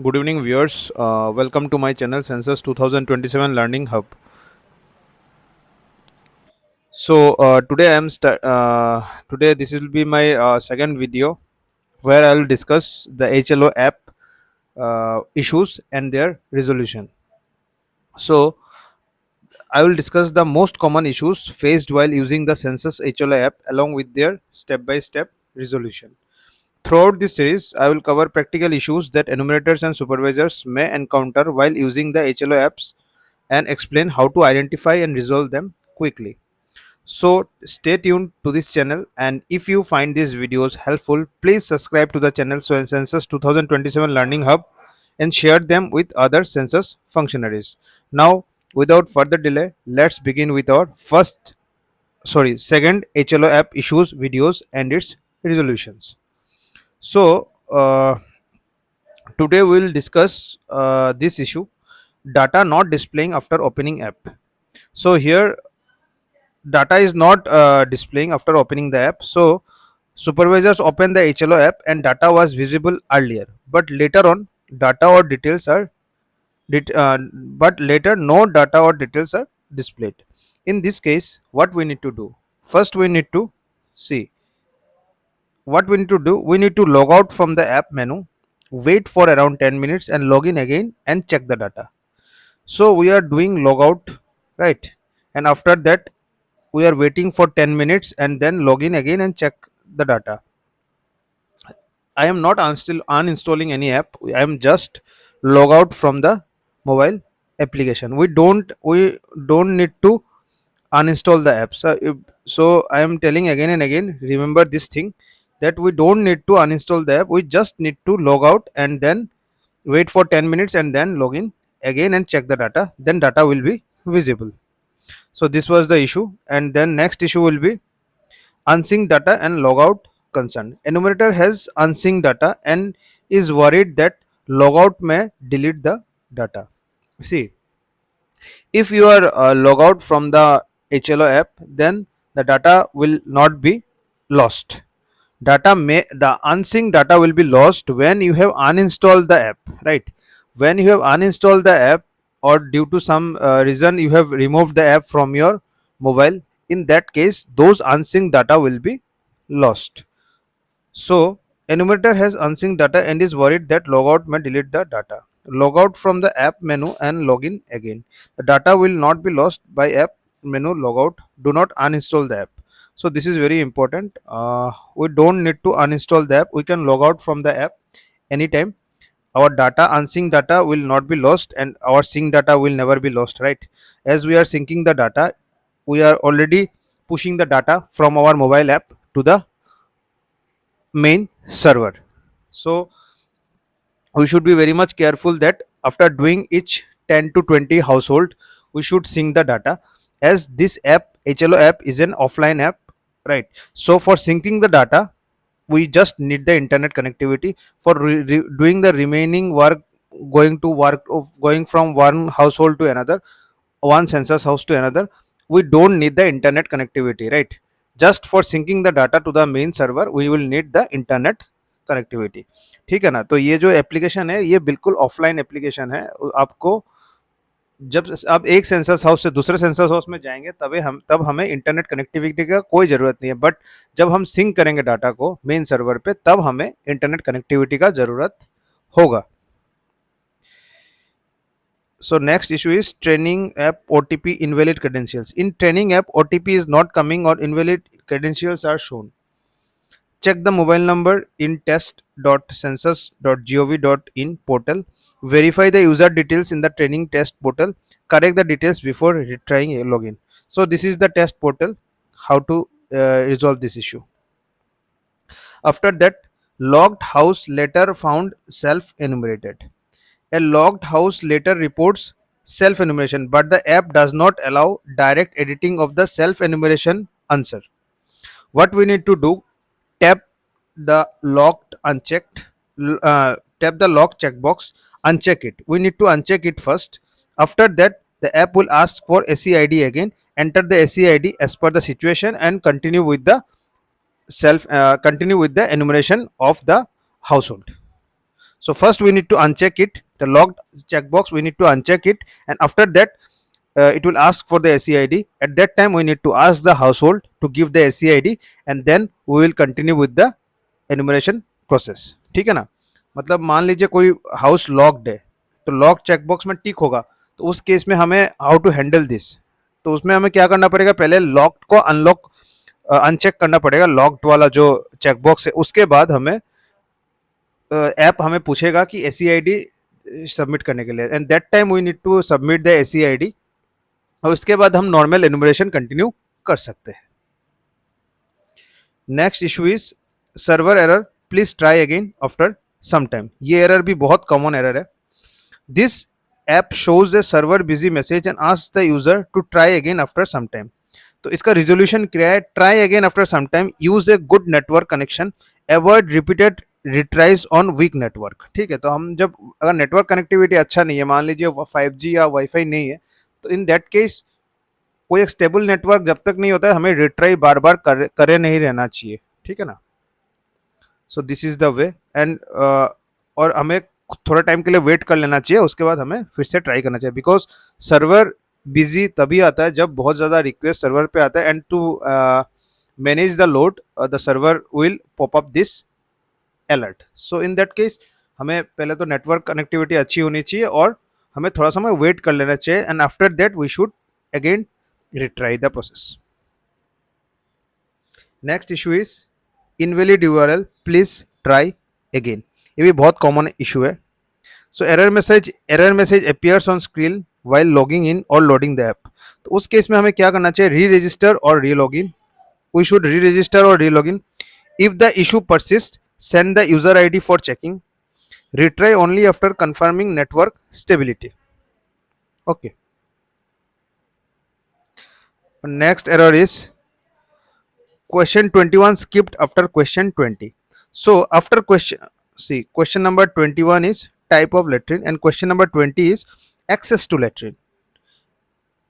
Good evening, viewers. Welcome to my channel, Census 2027 Learning Hub. Today this will be my second video where I will discuss the HLO app issues and their resolution. So, I will discuss the most common issues faced while using the Census HLO app along with their step-by-step resolution. Throughout this series, I will cover practical issues that enumerators and supervisors may encounter while using the HLO apps and explain how to identify and resolve them quickly. So stay tuned to this channel, and if you find these videos helpful, please subscribe to the channel Census 2027 Learning Hub and share them with other census functionaries. Now, without further delay, let's begin with our second HLO app issues videos and its resolutions. So, today we will discuss this issue, data not displaying after opening app. So here data is not displaying after opening the app. So supervisors open the HLO app and data was visible earlier, but later on data or details are but later no data or details are displayed. In this case, what we need to do? First, we need to see what we need to do. We need to log out from the app menu, wait for around 10 minutes, and log in again and check the data. So we are doing logout, right? And after that, we are waiting for 10 minutes and then log in again and check the data. I am not uninstalling any app. I am just log out from the mobile application. We don't need to uninstall the app. So I am telling again and again, remember this thing, that we don't need to uninstall the app. We just need to log out and then wait for 10 minutes and then log in again and check the data. Then data will be visible. So this was the issue, and then next issue will be unsynced data and logout concern. Enumerator has unsynced data and is worried that logout may delete the data. See, if you are logout from the HLO app, then the data will not be lost. The unsynced data will be lost when you have uninstalled the app, right? When you have uninstalled the app, or due to some reason you have removed the app from your mobile, in that case those unsynced data will be lost. So enumerator has unsynced data and is worried that logout may delete the data. Log out from the app menu and log in again. The data will not be lost by app menu logout. Do not uninstall the app. So this is very important. We don't need to uninstall the app. We can log out from the app anytime. Our data, unsynced data, will not be lost, and our synced data will never be lost, right? As we are syncing the data, we are already pushing the data from our mobile app to the main server. So we should be very much careful that after doing each 10 to 20 household, we should sync the data, as this app, HLO app, is an offline app, right? So for syncing the data, we just need the internet connectivity. For doing the remaining work, going from one household to another, one census house to another, we don't need the internet connectivity, right? Just for syncing the data to the main server, we will need the internet connectivity. ठीक है ना? तो ये जो application है, ये बिल्कुल offline application है. आपको जब आप एक सेंसस हाउस से दूसरे सेंसस हाउस में जाएंगे तब हमें इंटरनेट कनेक्टिविटी का कोई ज़रूरत नहीं है. बट जब हम सिंक करेंगे डाटा को मेन सर्वर पे, तब हमें इंटरनेट कनेक्टिविटी का ज़रूरत होगा. So next issue is training app OTP invalid credentials. In training app, OTP is not coming or invalid credentials are shown. Check the mobile number in test.census.gov.in portal. Verify the user details in the training test portal. Correct the details before retrying a login. So this is the test portal. How to resolve this issue. After that, logged house later found self enumerated. A logged house later reports self enumeration, but the app does not allow direct editing of the self enumeration answer. What we need to do? Tap the locked unchecked tap the lock checkbox, uncheck it. We need to uncheck it first. After that, the app will ask for SEID again. Enter the SEID as per the situation and continue with the enumeration of the household. So first we need to uncheck it, the logged checkbox, we need to uncheck it, and after that it will ask for the SEID. At that time we need to ask the household to give the SEID, and then we will continue with the enumeration process. ठीक है ना. मतलब मान लीजिए कोई house locked है, तो lock checkbox में टिक होगा, तो उस केस में हमें हाउ टू हैंडल दिस, तो उसमें हमें क्या करना पड़ेगा, पहले लॉक्ड को अनलॉक अनचेक करना पड़ेगा, लॉक्ड वाला जो चेकबॉक्स है. उसके बाद हमें ऐप हमें पूछेगा कि SEID सबमिट करने के लिए, and that time we need to submit the SEID, और उसके बाद हम नॉर्मल एनुमरेशन कंटिन्यू कर सकते हैं. Next issue is server error, please try again after some time. ये एरर भी बहुत कॉमन एरर है. This app shows the server busy message and asks the user to try again after some time. तो इसका resolution क्या है, try again after some time, use a good network connection, avoid repeated retries on weak network. ठीक है, तो हम जब अगर नेटवर्क कनेक्टिविटी अच्छा नहीं है, मान लीजिए 5G या वाईफाई नहीं है, तो इन दैट केस कोई एक स्टेबल नेटवर्क जब तक नहीं होता है, हमें रिट्राई बार बार करे नहीं रहना चाहिए. ठीक है ना. So this is the way, and और हमें थोड़ा टाइम के लिए वेट कर लेना चाहिए, उसके बाद हमें फिर से ट्राई करना चाहिए, बिकॉज सर्वर बिजी तभी आता है जब बहुत ज़्यादा रिक्वेस्ट सर्वर पे आता है, and to manage the load the server will pop up this alert. So in that case हमें पहले तो नेटवर्क कनेक्टिविटी अच्छी होनी चाहिए और हमें थोड़ा समय वेट कर लेना चाहिए, and after that we should again retry the process. Next issue is invalid URL, please try again. ये भी बहुत common issue है. So error message appears on screen while logging in or loading the app. तो उस case में हमें क्या करना चाहिए, re-register or re-login. We should re-register or re-login. If the issue persists, send the user ID for checking. Retry only after confirming network stability. Okay. Next error is question 21 skipped after question 20. So after question number 21 is type of latrine, and question number 20 is access to latrine,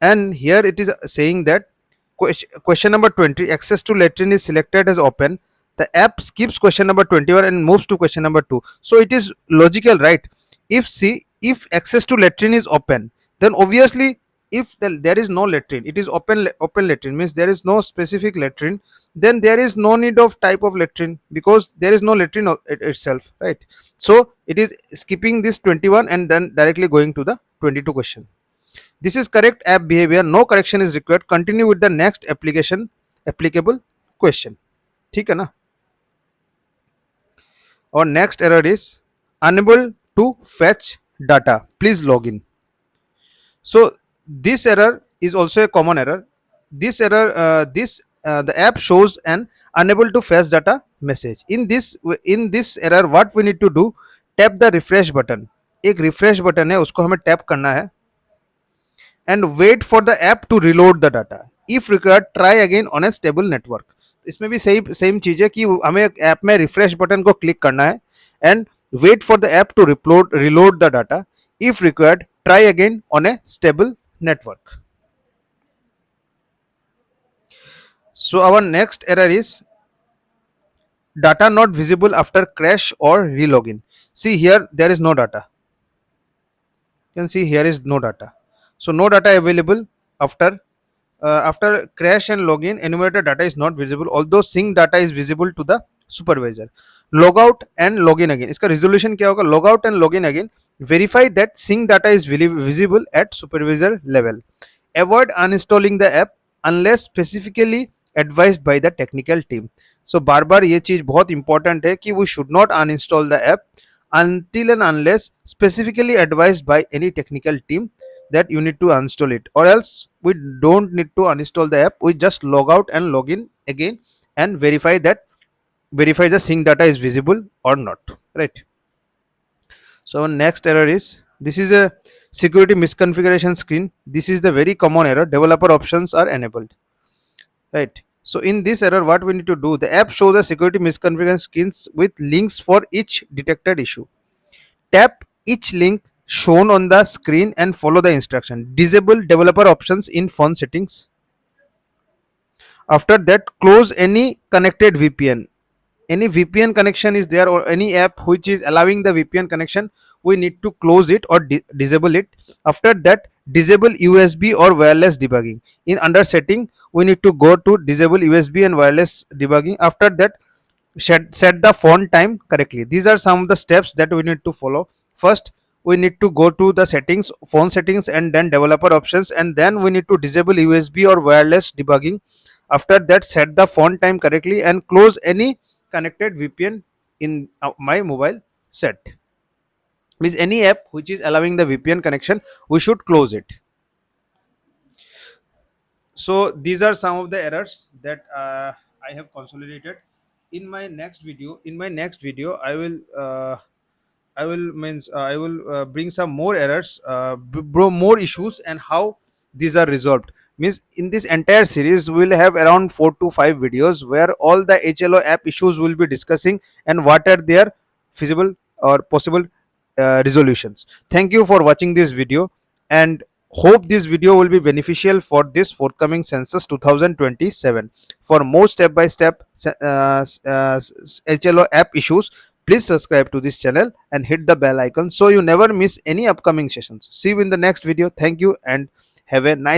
and here it is saying that question number 20, access to latrine, is selected as open. The app skips question number 21 and moves to question number 2. So it is logical, right? If access to latrine is open, then obviously if there is no latrine, it is open latrine, means there is no specific latrine, then there is no need of type of latrine, because there is no latrine itself, right? So it is skipping this 21 and then directly going to the 22 question. This is correct app behavior, no correction is required. Continue with the next applicable question. ठीक है ना. Our next error is unable to fetch data, please log in. So this error is also a common error. This error, the app shows an unable to fetch data message. In this error, what we need to do, tap the refresh button. एक refresh button है, उसको हमें tap करना है, and wait for the app to reload the data. If required, try again on a stable network. इसमें भी same चीज है कि हमें ऐप में रिफ्रेश बटन को क्लिक करना है, and wait for the app to reload the data. If required, try again on a stable network. So our next error is data not visible after crash or relogin. See here, there is no data. You can see here is no data. So no data available after crash and login. Enumerator data is not visible, although sync data is visible to the supervisor. Logout and login again. इसका resolution क्या होगा? Logout and login again. Verify that sync data is visible at supervisor level. Avoid uninstalling the app unless specifically advised by the technical team. So बार बार ये चीज बहुत important है कि we should not uninstall the app until and unless specifically advised by any technical team that you need to uninstall it, or else we don't need to uninstall the app. We just log out and log in again and verify the sync data is visible or not, right? So our next error is, this is a security misconfiguration screen. This is the very common error. Developer options are enabled, right? So in this error, what we need to do, the app shows a security misconfiguration screens with links for each detected issue. Tap each link shown on the screen and follow the instruction. Disable developer options in phone settings. After that, close any connected VPN. any VPN connection is there or any app which is allowing the VPN connection, we need to close it or disable it. After that, disable USB or wireless debugging. In under setting, we need to go to disable USB and wireless debugging. After that, set the font time correctly. These are some of the steps that we need to follow. First, we need to go to the settings, phone settings, and then developer options, and then we need to disable USB or wireless debugging. After that, set the font time correctly and close any connected VPN in my mobile set. Means any app which is allowing the VPN connection, we should close it. So these are some of the errors that I have consolidated. In my next video, I will bring some more errors, more issues, and how these are resolved. Means in this entire series we will have around 4 to 5 videos where all the HLO app issues will be discussing and what are their feasible or possible resolutions. Thank you for watching this video, and hope this video will be beneficial for this forthcoming census 2027. For more step by step HLO app issues, please subscribe to this channel and hit the bell icon so you never miss any upcoming sessions. See you in the next video. Thank you and have a nice